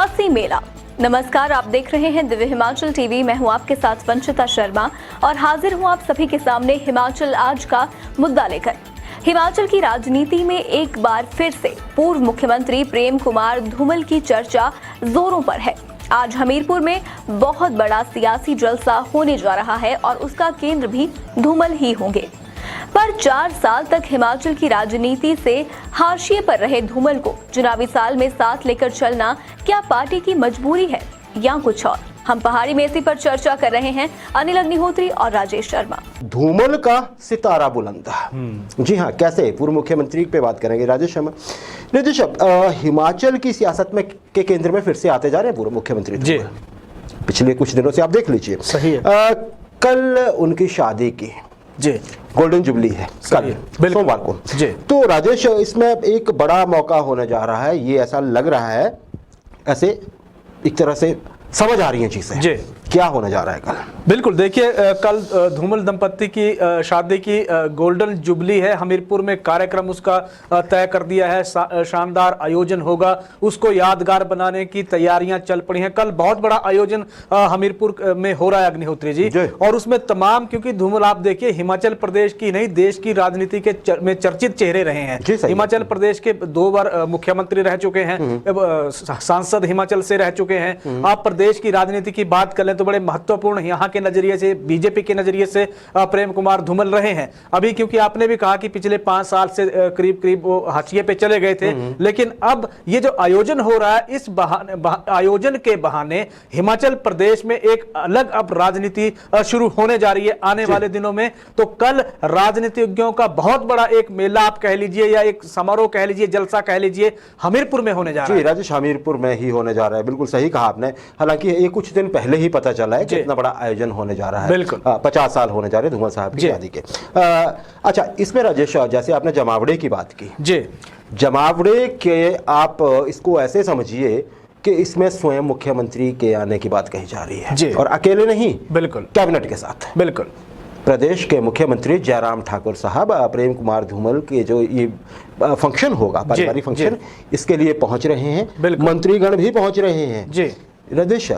सियासी मेला। नमस्कार, आप देख रहे हैं दिव्य हिमाचल टीवी। मैं हूं आपके साथ वंशिता शर्मा और हाजिर हूं आप सभी के सामने हिमाचल आज का मुद्दा लेकर। हिमाचल की राजनीति में एक बार फिर से पूर्व मुख्यमंत्री प्रेम कुमार धूमल की चर्चा जोरों पर है। आज हमीरपुर में बहुत बड़ा सियासी जलसा होने जा रहा है और उसका केंद्र भी धूमल ही होंगे। पर 4 साल तक हिमाचल की राजनीति से हाशिए पर रहे धूमल को चुनावी साल में साथ लेकर चलना क्या पार्टी की मजबूरी है या कुछ और? हम पहाड़ी मेसी पर चर्चा कर रहे हैं अनिल अग्निहोत्री और राजेश शर्मा। धूमल का सितारा बुलंद। जी हाँ, कैसे पूर्व मुख्यमंत्री पे बात करेंगे राजेश शर्मा। राजेश, हिमाचल की सियासत में के केंद्र में फिर से आते जा रहे हैं पूर्व मुख्यमंत्री जी। पिछले कुछ दिनों से आप देख लीजिए, सही है। कल उनकी शादी की जी गोल्डन जुबली है, कल सोमवार को जी। तो राजेश, इसमें एक बड़ा मौका होने जा रहा है, ये ऐसा लग रहा है, ऐसे एक तरह से समझ आ रही हैं चीजें जी। क्या होने जा रहा है कल? बिल्कुल, देखिए कल धूमल दंपत्ति की शादी की गोल्डन जुबली है। हमीरपुर में कार्यक्रम उसका तय कर दिया है, शानदार आयोजन होगा, उसको यादगार बनाने की तैयारियां चल पड़ी हैं। कल बहुत बड़ा आयोजन हमीरपुर में हो रहा है अग्निहोत्री जी, और उसमें तमाम, क्योंकि धूमल आप देखिए हिमाचल प्रदेश की नहीं देश की राजनीति के में चर्चित चेहरे रहे हैं। हिमाचल प्रदेश के 2 बार मुख्यमंत्री रह चुके हैं, सांसद हिमाचल से रह चुके हैं। आप प्रदेश की राजनीति की बात कर लें तो बड़े महत्वपूर्ण यहाँ के नजरिए से, बीजेपी के नजरिए से प्रेम कुमार धूमल रहे हैं। अभी क्योंकि आपने भी कहा कि पिछले 5 साल से करीब करीब वो हाशिए पे चले गए थे, लेकिन अब ये जो आयोजन हो रहा है, इस आयोजन के बहाने हिमाचल प्रदेश में एक अलग अब राजनीति शुरू होने जा रही है आने वाले दिनों में। तो कल राजनीतिज्ञों का बहुत बड़ा एक मेला आप कह लीजिए या एक समारोह कह लीजिए, जलसा कह लीजिए, हमीरपुर में होने जा रहा है। राजेश, हमीरपुर में ही होने जा रहा है, बिल्कुल सही कहा आपने। हालांकि ये कुछ दिन पहले ही पता चला है कि इतना बड़ा आयोजन होने जा रहा है। बिल्कुल 50 साल होने जा रहे हैं धूमल साहब की शादी के। अच्छा, इसमें राजेश, जैसे आपने जमावड़े की बात की जी, जमावड़े के आप इसको ऐसे समझिए कि इसमें स्वयं मुख्यमंत्री के आने की बात कही जा रही है जी। और अकेले नहीं, बिल्कुल कैबिनेट के साथ। बिल्कुल प्रदेश के मुख्यमंत्री जयराम ठाकुर साहब प्रेम कुमार धूमल के जो ये फंक्शन होगा, पारिवारिक फंक्शन, इसके लिए पहुंच रहे हैं। मंत्रीगण भी पहुंच रहे हैं जी। राजेश,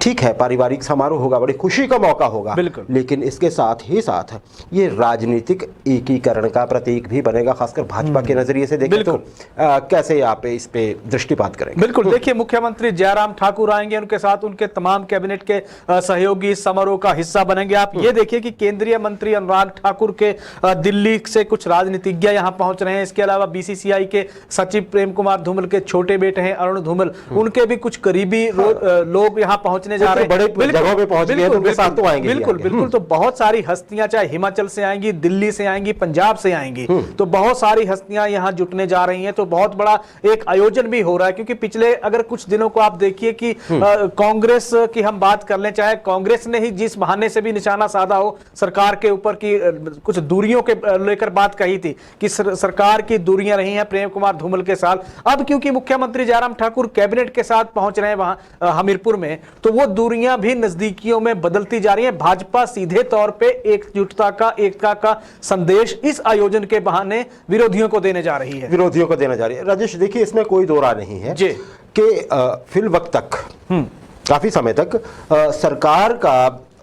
ठीक है, पारिवारिक समारोह होगा, बड़ी खुशी का मौका होगा, बिल्कुल, लेकिन इसके साथ ही साथ ये राजनीतिक एकीकरण का प्रतीक भी बनेगा, खासकर भाजपा के नजरिए से देखें तो कैसे आप इस पे दृष्टिपात करेंगे? बिल्कुल, देखिए मुख्यमंत्री जयराम ठाकुर आएंगे, उनके साथ उनके तमाम कैबिनेट के सहयोगी समारोह का हिस्सा बनेंगे। आप ये देखिए कि केंद्रीय मंत्री अनुराग ठाकुर के दिल्ली से कुछ राजनीतिज्ञ यहाँ पहुंच रहे हैं। इसके अलावा BCCI के सचिव प्रेम कुमार धूमल के छोटे बेटे हैं अरुण धूमल, उनके भी कुछ करीबी लोग यहाँ पहुंचने जा रहे हैं, बड़े जगहों पे पहुंच गए, उनके साथ तो आएंगे। बिल्कुल तो बहुत सारी हस्तियां, चाहे हिमाचल से आएंगी, दिल्ली से आएंगी, पंजाब से आएंगी, तो बहुत सारी हस्तियां यहां जुटने जा रही हैं। तो बहुत बड़ा एक आयोजन भी हो रहा है, क्योंकि पिछले अगर कुछ दिनों को आप देखिए कि कांग्रेस की हम बात कर लें, चाहे कांग्रेस ने ही जिस बहाने से भी निशाना साधा हो सरकार के ऊपर की कुछ दूरियों के लेकर बात कही थी कि सरकार की दूरियां रही हैं प्रेम कुमार धूमल के साथ। अब क्योंकि मुख्यमंत्री जयराम ठाकुर कैबिनेट के साथ पहुंच रहे हैं वहां हमीरपुर में, तो वो दूरियां भी नजदीकियों में बदलती जा रही है। भाजपा सीधे तौर पे एकजुटता का, एकता का संदेश इस आयोजन के बहाने विरोधियों को देने जा रही है। राजेश, देखिए इसमें कोई दो राय नहीं है कि फिल वक्त तक, काफी समय तक सरकार का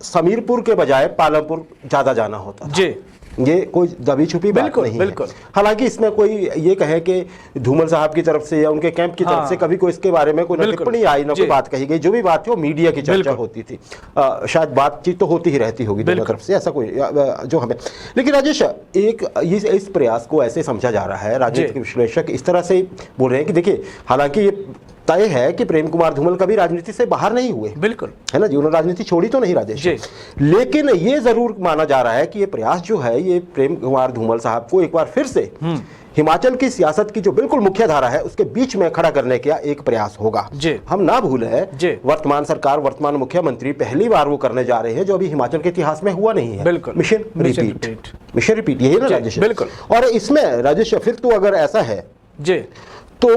समीरपुर के बजाय पालमपुर ज्यादा जाना होता जी। ये कोई दबी छुपी बात नहीं है। हालांकि इसमें कोई ये कहे कि धूमल साहब की तरफ से या उनके कैंप की तरफ से कभी कोई इसके बारे में कोई टिप्पणी आई, ना कोई बात कही गई। जो भी बात थी वो मीडिया की चर्चा होती थी, शायद बातचीत तो होती ही रहती होगी दोनों तरफ से, ऐसा कोई जो हमें। लेकिन राजेश, एक इस प्रयास को ऐसे समझा जा रहा है, राजनीतिक विश्लेषक इस तरह से बोल रहे हैं कि देखिए, हालांकि ये तय है कि प्रेम कुमार धूमल कभी राजनीति से बाहर नहीं हुए, बिल्कुल है ना जी, उन्होंने राजनीति छोड़ी तो नहीं राजेश, लेकिन ये जरूर माना जा रहा है कि ये प्रयास जो है, ये प्रेम कुमार धूमल साहब को एक बार फिर से हिमाचल की सियासत की जो बिल्कुल मुख्य धारा है उसके बीच में खड़ा करने का एक प्रयास होगा। हम ना भूलें, वर्तमान सरकार, वर्तमान मुख्यमंत्री पहली बार वो करने जा रहे हैं जो अभी हिमाचल के इतिहास में हुआ नहीं है। बिल्कुल, मिशन रिपीट, यही ना राजेश? बिल्कुल। और इसमें राजेश, फिर तो अगर ऐसा है जी, तो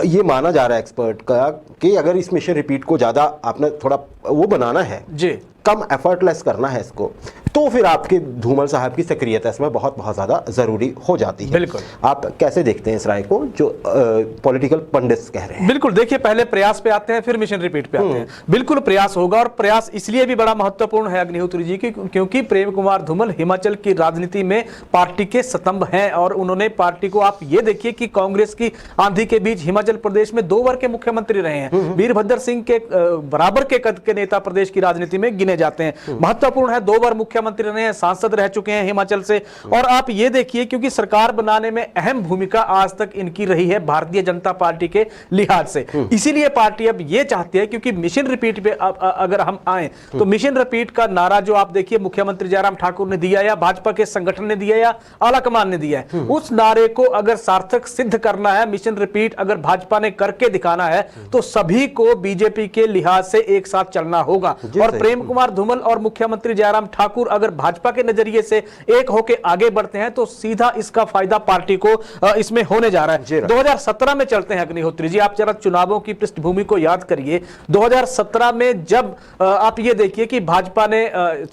ये माना जा रहा है एक्सपर्ट का कि अगर इस मिशन रिपीट को ज्यादा आपने थोड़ा वो बनाना है जी, कम एफर्टलेस करना है इसको, तो फिर आपके धूमल साहब की सक्रियता इसमें बहुत बहुत ज़्यादा ज़रूरी हो जाती है। बिल्कुल। आप कैसे देखते हैं इस राय को जो पॉलिटिकल पंडित्स कह रहे हैं? बिल्कुल, देखिए पहले प्रयास पे आते हैं, फिर मिशन रिपीट पे आते हैं। बिल्कुल प्रयास होगा, और प्रयास इसलिए भी बड़ा महत्वपूर्ण है अग्निहोत्री जी की, क्योंकि प्रेम कुमार धूमल हिमाचल की राजनीति में पार्टी के स्तंभ हैं, और उन्होंने पार्टी को, आप ये देखिए कि कांग्रेस की आंधी के बीच हिमाचल प्रदेश में 2 बार के मुख्यमंत्री रहे हैं। वीरभद्र सिंह के बराबर के कद के नेता प्रदेश की राजनीति में गिने जाते हैं। महत्वपूर्ण है, 2 बार मुख्यमंत्री रहे हैं, सांसद रह चुके हैं हिमाचल से। और आप ये देखिए, क्योंकि सरकार बनाने में अहम भूमिका आज तक इनकी रही है भारतीय जनता पार्टी के लिहाज से, इसीलिए पार्टी अब ये चाहती है, क्योंकि मिशन रिपीट पे अगर हम आए तो मिशन रिपीट का नारा जो आप देखिए मुख्यमंत्री जयराम ठाकुर ने दिया, या भाजपा के संगठन ने दिया, या आलाकमान ने दिया है, उस नारे को अगर सार्थक सिद्ध करना है, मिशन रिपीट अगर भाजपा ने करके दिखाना है, तो सभी को बीजेपी के लिहाज से एक साथ चलना होगा। और प्रेम कुमार धूमल और मुख्यमंत्री जयराम ठाकुर अगर भाजपा के नजरिए से एक होकर आगे बढ़ते हैं, तो सीधा इसका फायदा पार्टी को इसमें होने जा रहा है। 2017 में चलते हैं अग्निहोत्री जी, आप जरा चुनावों की पृष्ठभूमि को याद करिए। 2017 में जब आप ये देखिए कि भाजपा ने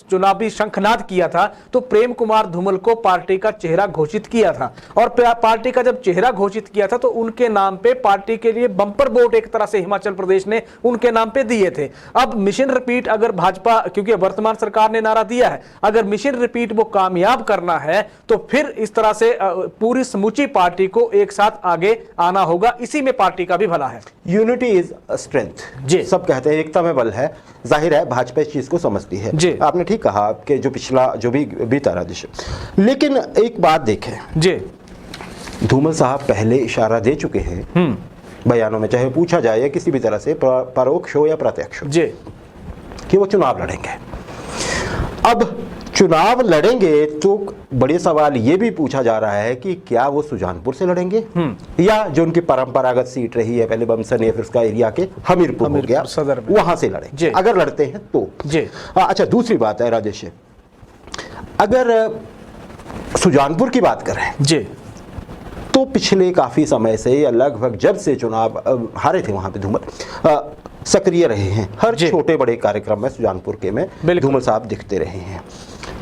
चुनावी शंखनाद किया था, तो प्रेम कुमार धूमल को पार्टी का चेहरा घोषित किया था, और पार्टी का जब चेहरा घोषित किया था, तो उनके नाम पे पार्टी के लिए बंपर वोट एक तरह से हिमाचल प्रदेश ने उनके नाम पे दिए थे। अब मिशन रिपीट अगर भाजपा, क्योंकि वर्तमान सरकार ने नारा दिया है, अगर मिशन रिपीट वो कामयाब करना है, तो फिर इस तरह से पूरी समूची पार्टी को एक साथ आगे आना होगा। इसी में पार्टी का भी भला है। यूनिटी इज स्ट्रेंथ जी, सब कहते हैं एकता में बल है। जाहिर है भाजपा इस चीज को समझती है जी। आपने ठीक कहा कि जो पिछला जो भी बीता रहा देश, लेकिन एक बात देखें जी, धूमल साहब पहले इशारा दे चुके हैं बयानों में, चाहे पूछा जाए किसी भी तरह से, परोक्ष हो या प्रत्यक्ष जी, कि वो चुनाव लड़ेंगे। अब चुनाव लड़ेंगे तो बड़े सवाल ये भी पूछा जा रहा है कि क्या वो सुजानपुर से लड़ेंगे, या जो उनकी परंपरागत सीट रही है पहले बमसन या फिर उसका एरिया के हमीरपुर हो गया, वहां से लड़ेंगे अगर लड़ते हैं तो जी। अच्छा, दूसरी बात है राजेश, अगर सुजानपुर की बात करें जी, तो पिछले काफी समय से, या लगभग जब से चुनाव हारे थे वहां पे धूमल, सक्रिय रहे हैं। हर छोटे बड़े कार्यक्रम में सुजानपुर के में धूमल साहब दिखते रहे हैं।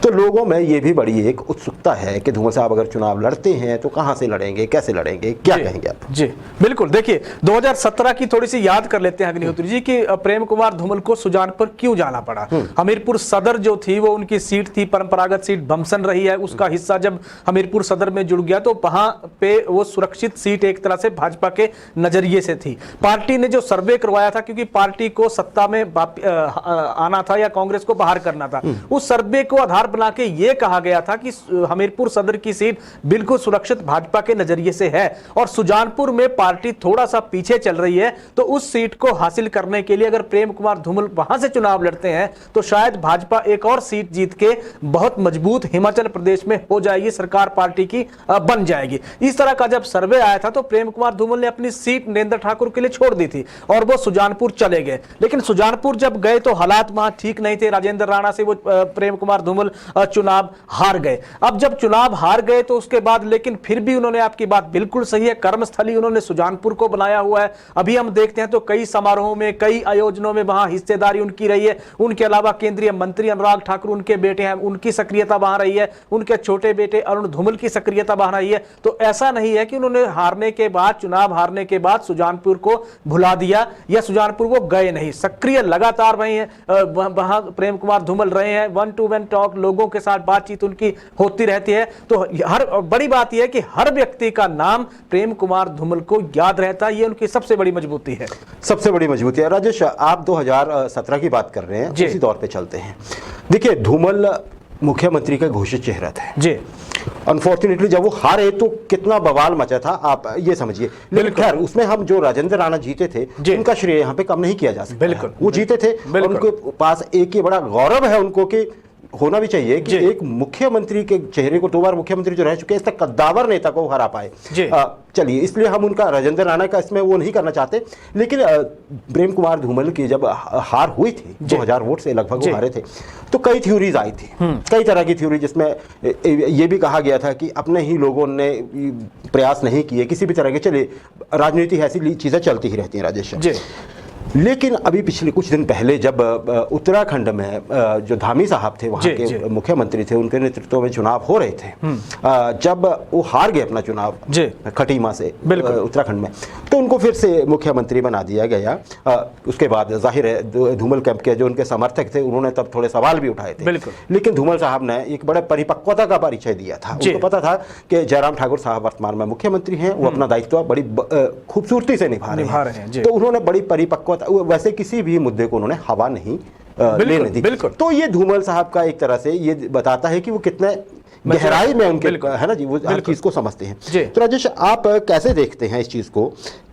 तो लोगों में ये भी बड़ी एक उत्सुकता है कि धूमल साहब अगर चुनाव लड़ते हैं तो कहां से लड़ेंगे, कैसे लड़ेंगे, क्या कहेंगे आप? जी बिल्कुल, देखिए 2017 की थोड़ी सी याद कर लेते हैं अग्निहोत्री जी कि प्रेम कुमार धूमल को सुजानपुर क्यों जाना पड़ा। हमीरपुर सदर जो थी वो उनकी सीट थी, परंपरागत सीट बमसन रही है, उसका हिस्सा जब हमीरपुर सदर में जुड़ गया तो वहां पे वो सुरक्षित सीट एक तरह से भाजपा के नजरिए से थी। पार्टी ने जो सर्वे करवाया था, क्योंकि पार्टी को सत्ता में आना था या कांग्रेस को बाहर करना था, उस सर्वे को आधार बना के यह कहा गया था कि हमीरपुर सदर की सीट बिल्कुल सुरक्षित भाजपा के नजरिए से है, और सुजानपुर में पार्टी थोड़ा सा पीछे चल रही है, तो उस सीट को हासिल करने के लिए अगर प्रेम कुमार धूमल वहां से चुनाव लड़ते हैं तो शायद भाजपा एक और सीट जीत के बहुत मजबूत हिमाचल प्रदेश में हो जाएगी, सरकार पार्टी की बन जाएगी। इस तरह का जब सर्वे आया था तो प्रेम कुमार धूमल ने अपनी सीट नरेंद्र ठाकुर के लिए छोड़ दी थी और वो सुजानपुर चले गए। लेकिन सुजानपुर जब गए तो हालात वहां ठीक नहीं थे, राजेंद्र राणा से वो प्रेम कुमार धूमल चुनाव हार गए। अब जब चुनाव हार गए तो उसके बाद, लेकिन फिर भी उन्होंने, आपकी बात बिल्कुल सही है, कर्मस्थली उन्होंने सुजानपुर को बनाया हुआ है। अभी हम देखते हैं तो कई समारोहों में, कई आयोजनों में वहां हिस्सेदारी उनकी रही है। उनके अलावा केंद्रीय मंत्री अनुराग ठाकुर, उनके बेटे हैं, उनकी सक्रियता वहां रही है, उनके छोटे बेटे अरुण धूमल की सक्रियता वहां रही है। तो ऐसा नहीं है कि उन्होंने हारने के बाद, चुनाव हारने के बाद सुजानपुर को भुला दिया या सुजानपुर वो गए नहीं, सक्रिय लगातार वहां प्रेम कुमार धूमल रहे हैं। 1-to-1 टॉक, लोगों के साथ बातचीत उनकी होती रहती है। तो हर बड़ी बात यह है कि हर व्यक्ति का नाम प्रेम कुमार धूमल को याद रहता है, ये उनकी सबसे बड़ी मजबूती है। सबसे बड़ी मजबूती है। राजेश, आप 2017 की बात कर रहे हैं, उसी दौर पे चलते हैं। देखिए, धूमल मुख्यमंत्री का घोषित चेहरा था जी। अनफॉर्चुनेटली जब वो हारे तो कितना बवाल मचा था, आप ये समझिए। लेकिन खैर, उसमें हम जो राजेंद्र राणा जीते थे उनका श्रेय यहाँ पे कम नहीं किया जा सकता। बिल्कुल, वो जीते थे, उनके पास एक ही बड़ा गौरव है उनको कि होना भी चाहिए कि एक मुख्यमंत्री के चेहरे को, 2 बार मुख्यमंत्री जो रह चुके हैं, इस तक कद्दावर नेता को हरा पाए। चलिए, इसलिए हम उनका, राजेंद्र राणा का इसमें वो नहीं करना चाहते। लेकिन प्रेम कुमार धूमल की जब हार हुई थी, 2000 वोट से लगभग वो हारे थे, तो कई थ्योरीज आई थी, कई तरह की थ्योरी, जिसमें ये भी कहा गया था कि अपने ही लोगों ने प्रयास नहीं किए किसी भी तरह के। चलिए, राजनीति ऐसी चीजें चलती ही रहती हैं राजेश। लेकिन अभी पिछले कुछ दिन पहले जब उत्तराखंड में जो धामी साहब थे वहाँ के मुख्यमंत्री थे, उनके नेतृत्व में चुनाव हो रहे थे, जब वो हार गए अपना चुनाव खटीमा से उत्तराखंड में, तो उनको फिर से मुख्यमंत्री बना दिया गया। उसके बाद जाहिर है धूमल कैंप के जो उनके समर्थक थे उन्होंने तब थोड़े सवाल भी उठाए थे, लेकिन धूमल साहब ने एक बड़े परिपक्वता का परिचय दिया था। उनको पता था कि जयराम ठाकुर साहब वर्तमान में मुख्यमंत्री हैं, वो अपना दायित्व बड़ी खूबसूरती से निभा रहे हैं, तो उन्होंने बड़ी परिपक्वता, वैसे किसी भी मुद्दे को उन्होंने हवा नहीं लेने दी। तो ये धूमल साहब का एक तरह से ये बताता है कि वो कितने गहराई में उनके है ना जी, वो हर चीज को समझते हैं। तो राजेश, आप कैसे देखते हैं इस चीज को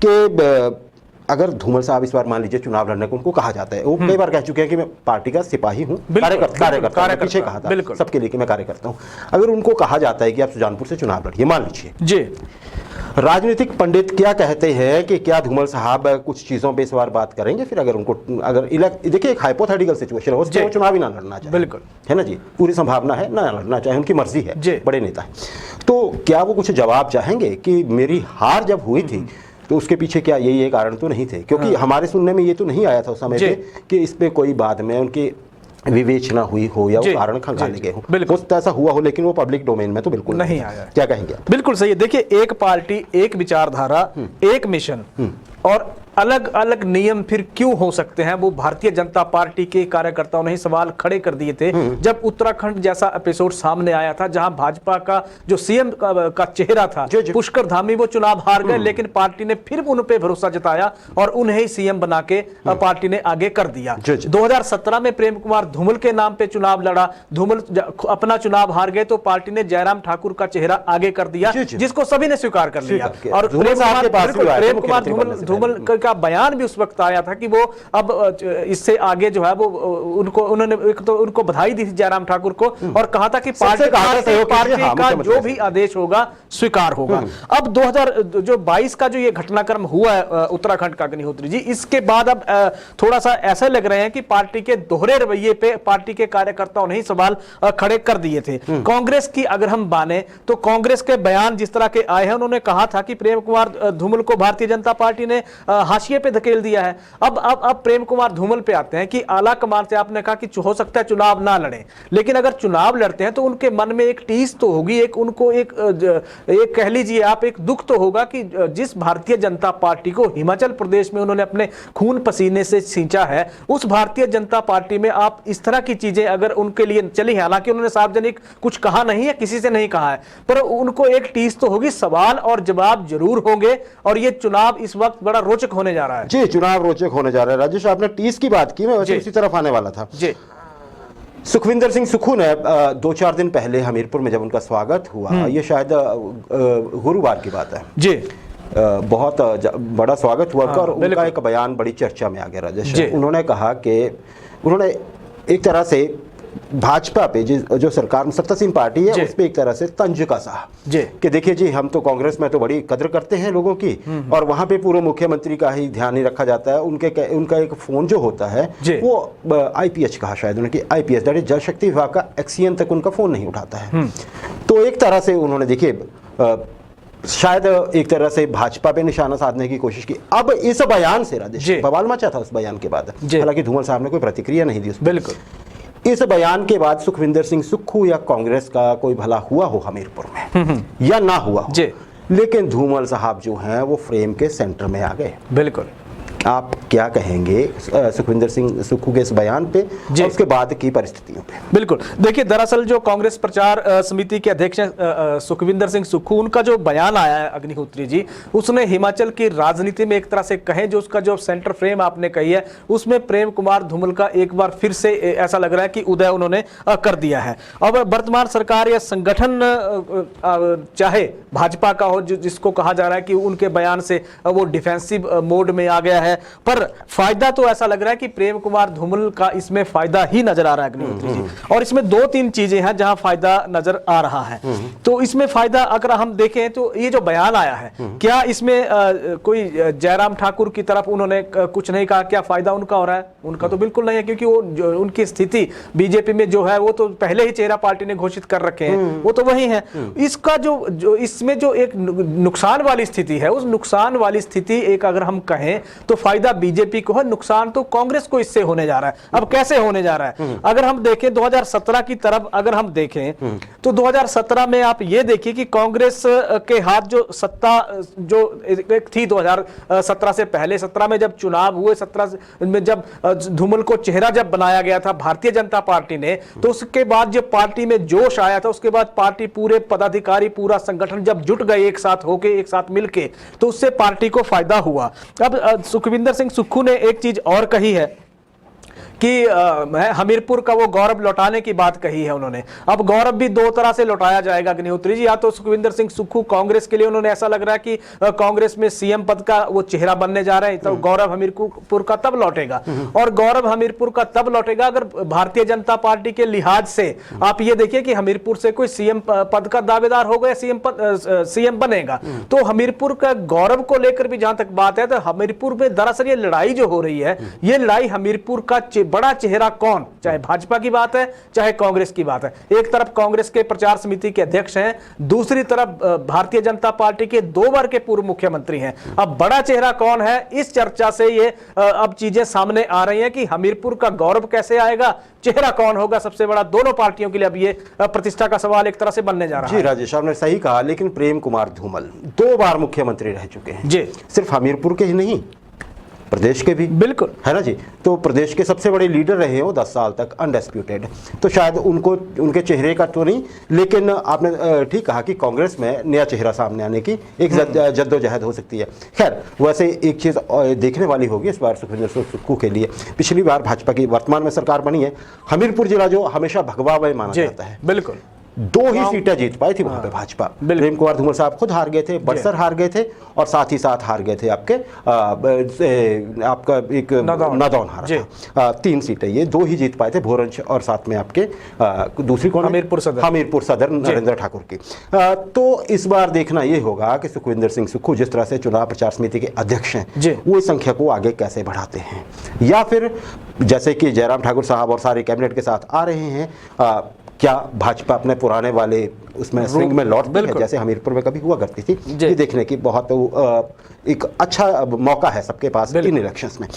कि अगर धूमल साहब इस बार मान लीजिए चुनाव लड़ने को उनको कहा जाता है, वो कई बार कह चुके हैं कि मैं पार्टी का सिपाही हूँ, कार्यकर्ता, पीछे कहा था सबके लिए कि मैं कार्यकर्ता हूँ, अगर उनको कहा जाता है कि आप सुजानपुर से चुनाव लड़िए, मान लीजिए जी, राजनीतिक पंडित क्या कहते हैं कि क्या धूमल साहब कुछ चीजों पे इस बार बात करेंगे? फिर अगर उनको देखिए एक हाइपोथेटिकल सिचुएशन हो, वो चुनाव ही ना लड़ना चाहे, बिल्कुल है ना जी, पूरी संभावना है ना लड़ना चाहे, उनकी मर्जी है, बड़े नेता है, तो क्या वो कुछ जवाब चाहेंगे कि मेरी हार जब हुई थी तो उसके पीछे क्या ये कारण तो नहीं थे? क्योंकि हमारे सुनने में ये तो नहीं आया था उस समय पे कि इस पे कोई बाद में उनकी विवेचना हुई हो या वो कारण खंगाले गए हो, बिल्कुल ऐसा हुआ हो, लेकिन वो पब्लिक डोमेन में तो बिल्कुल नहीं आया। क्या कहेंगे? बिल्कुल सही है। देखिए, एक पार्टी, एक विचारधारा, एक मिशन और अलग अलग नियम फिर क्यों हो सकते हैं, वो भारतीय जनता पार्टी के कार्यकर्ताओं ने ही सवाल खड़े कर दिए थे जब उत्तराखंड जैसा एपिसोड सामने आया था, जहां भाजपा का जो सीएम का चेहरा था पुष्कर धामी, वो चुनाव हार गए, लेकिन पार्टी ने फिर उन पे भरोसा जताया और उन्हें ही सीएम बना के पार्टी ने आगे कर दिया। 2017 में प्रेम कुमार धूमल के नाम पे चुनाव लड़ा, धूमल अपना चुनाव हार गए तो पार्टी ने जयराम ठाकुर का चेहरा आगे कर दिया, जिसको सभी ने स्वीकार कर लिया। और प्रेम कुमार धूमल का बयान भी उस वक्त आया था कि वो अब इससे आगे जो है वो उन्होंने एक तो उनको बधाई दी थी जयराम ठाकुर को और कहा था कि पार्टी का जो भी आदेश होगा स्वीकार होगा। अब 2022 का जो ये घटनाक्रम हुआ है उत्तराखंड का, अग्निहोत्री जी, इसके बाद अब थोड़ा सा ऐसा लग रहे हैं कि पार्टी के दोहरे रवैये पे पार्टी के कार्यकर्ताओं ने ही सवाल खड़े कर दिए थे। कांग्रेस की अगर हम माने तो कांग्रेस के बयान जिस तरह के आए हैं, उन्होंने कहा था कि प्रेम कुमार धूमल को भारतीय जनता पार्टी ने हाशिए पे धकेल दिया है। अब प्रेम कुमार धूमल पे आते हैं कि आला कमान से आपने कहा कि हो सकता है चुनाव ना लड़े, लेकिन अगर चुनाव लड़ते हैं तो उनके मन में एक टीस तो होगी, एक उनको एक कह लीजिए आप एक दुख तो होगा कि जिस भारतीय जनता पार्टी को हिमाचल प्रदेश में उन्होंने अपने खून पसीने से सींचा है, उस भारतीय जनता पार्टी में आप इस तरह की चीजें अगर उनके लिए चली है, हालांकि उन्होंने सार्वजनिक कुछ कहा नहीं है, किसी से नहीं कहा है, पर उनको एक टीस तो होगी, सवाल और जवाब जरूर होंगे और ये चुनाव इस वक्त बड़ा रोचक होने जा रहा है। जी, चुनाव रोचक होने जा रहा है। राजेश, आपने टीस की बात की, मैं वैसे उसी तरफ आने वाला था जी। सुखविंदर सिंह सुक्खू ने 2-4 दिन पहले हमीरपुर में जब उनका स्वागत हुआ, ये शायद गुरुवार की बात है जी, बहुत बड़ा स्वागत हुआ और उनका एक बयान बड़ी चर्चा में आ गया राजेश। उन्होंने कहा कि उन्होंने एक तरह से भाजपा पे जो सरकार सत्तासीन पार्टी है उस पे एक तरह से तंज कसा कि देखिए जी, हम तो कांग्रेस में तो बड़ी कदर करते हैं लोगों की और वहां पे पूर्व मुख्यमंत्री का ही ध्यान नहीं रखा जाता है। उनका एक फोन जो होता है वो आईपीएच कहा शायद उन्होंने, आईपीएच दैट इज जल शक्ति विभाग का एक्सीएन तक उनका फोन नहीं उठाता है। तो एक तरह से उन्होंने देखिए शायद एक तरह से भाजपा पे निशाना साधने की कोशिश की। अब इस बयान से राजेश बवाल मचा था उस बयान के बाद, हालांकि धूमल साहब ने कोई प्रतिक्रिया नहीं दी। बिल्कुल, इस बयान के बाद सुखविंदर सिंह सुक्खू या कांग्रेस का कोई भला हुआ हो हमीरपुर में या ना हुआ हो, लेकिन धूमल साहब जो हैं वो फ्रेम के सेंटर में आ गए। बिल्कुल, आप क्या कहेंगे सुखविंदर सिंह सुक्खू के इस बयान पे और उसके बाद की परिस्थितियों पे? बिल्कुल, देखिए, दरअसल जो कांग्रेस प्रचार समिति के अध्यक्ष सुखविंदर सिंह सुक्खू, उनका जो बयान आया है अग्निहोत्री जी, उसने हिमाचल की राजनीति में एक तरह से कहें जो उसका जो सेंटर फ्रेम आपने कही है, उसमें प्रेम कुमार धूमल का एक बार फिर से ऐसा लग रहा है कि उदय उन्होंने कर दिया है। अब वर्तमान सरकार या संगठन चाहे भाजपा का हो, जिसको कहा जा रहा है कि उनके बयान से वो डिफेंसिव मोड में आ गया है, पर फायदा तो ऐसा लग रहा है कि प्रेम कुमार धूमल का इसमें फायदा ही नजर आ रहा है अग्निहोत्री जी। और इसमें 2-3 चीजें हैं जहां फायदा नजर आ रहा है। तो इसमें फायदा अगर हम देखें तो ये जो बयान आया है, क्या इसमें कोई जयराम ठाकुर की तरफ उन्होंने कुछ नहीं कहा? क्या फायदा उनका हो रहा है? उनका तो बिल्कुल नहीं है, क्योंकि वो उनकी स्थिति बीजेपी में जो है वो तो पहले ही चेहरा पार्टी ने घोषित कर रखे हैं, वो तो वही है। इसका जो इसमें जो एक नुकसान वाली स्थिति है, उस नुकसान वाली स्थिति एक अगर हम कहें तो फायदा बीजेपी को है, नुकसान तो कांग्रेस को इससे होने जा रहा है। अब कैसे होने जा रहा है, अगर हम देखें 2017 की तरफ अगर हम देखें तो 2017 में आप ये देखिए कि कांग्रेस के हाथ जो सत्ता जो एक थी 2017 से पहले, 17 में जब चुनाव हुए, 17 में जब धूमल को चेहरा जब बनाया गया था भारतीय जनता पार्टी ने, तो उसके बाद जब पार्टी में जोश आया था, उसके बाद पार्टी पूरे पदाधिकारी पूरा संगठन जब जुट गए एक साथ होके, एक साथ मिलके, तो उससे पार्टी को फायदा हुआ। अब सुखविंदर सिंह सुक्खू ने एक चीज और कही है कि हमीरपुर का वो गौरव लौटाने की बात कही है उन्होंने। अब गौरव भी दो तरह से लौटाया जाएगा अग्निहोत्री जी, या तो सुखविंदर सिंह सुक्खू कांग्रेस के लिए उन्होंने ऐसा लग रहा है कि कांग्रेस में सीएम पद का वो चेहरा बनने जा रहे हैं, तो गौरव हमीरपुर का तब लौटेगा। और गौरव हमीरपुर का तब लौटेगा अगर भारतीय जनता पार्टी के लिहाज से आप ये देखिए कि हमीरपुर से कोई सीएम पद का दावेदार होगा, सीएम बनेगा, तो हमीरपुर का गौरव को लेकर भी जहां तक बात है, तो हमीरपुर में दरअसल ये लड़ाई जो हो रही है, ये लड़ाई हमीरपुर का बड़ा चेहरा कौन, चाहे भाजपा की बात है चाहे कांग्रेस की बात है। एक तरफ कांग्रेस के प्रचार समिति के अध्यक्ष हैं, दूसरी तरफ भारतीय जनता पार्टी के 2 बार के पूर्व मुख्यमंत्री हैं। अब बड़ा चेहरा कौन है, इस चर्चा से ये अब चीजें सामने आ रही हैं कि हमीरपुर का गौरव कैसे आएगा, चेहरा कौन होगा सबसे बड़ा, दोनों पार्टियों के लिए अब ये प्रतिष्ठा का सवाल एक तरह से बनने जा रहा है। जी राजेश, आपने सही कहा, लेकिन प्रेम कुमार धूमल 2 बार मुख्यमंत्री रह चुके हैं जी, सिर्फ हमीरपुर के ही नहीं, प्रदेश के भी, बिल्कुल है ना जी। तो प्रदेश के सबसे बड़े लीडर रहे हैं वो 10 साल तक अनडिस्प्यूटेड, तो शायद उनको उनके चेहरे का तो नहीं, लेकिन आपने ठीक कहा कि कांग्रेस में नया चेहरा सामने आने की एक जद्दोजहद हो सकती है। खैर, वैसे एक चीज़ देखने वाली होगी इस बार सुखविंदर सिंह सुक्खू के लिए, पिछली बार भाजपा की वर्तमान में सरकार बनी है, हमीरपुर जिला जो हमेशा भगवा में माना जाता है, बिल्कुल 2 ही सीटें जीत पाई थी वहां पे भाजपा। प्रेम कुमार धूमल साहब खुद हार गए थे, बड़सर हार गए थे, और साथ ही साथ हार गए थे आपका एक नादौन हारा था। 3 सीटें ये 2 ही जीत पाए थे, भोरंज और साथ में आपके दूसरी कौन, हमीरपुर सदर नरेंद्र ठाकुर की। तो इस बार देखना ये होगा कि सुखविंदर सिंह सुक्खू जिस तरह से चुनाव प्रचार समिति के अध्यक्ष हैं, वो इस संख्या को आगे कैसे बढ़ाते हैं, या फिर जैसे कि जयराम ठाकुर साहब और सारे कैबिनेट के साथ आ रहे हैं, क्या भाजपा अपने पुराने वाले उसमें स्विंग में लौटती है जैसे हमीरपुर में कभी हुआ करती थी। ये देखने की बहुत एक अच्छा मौका है सबके पास इन इलेक्शंस में।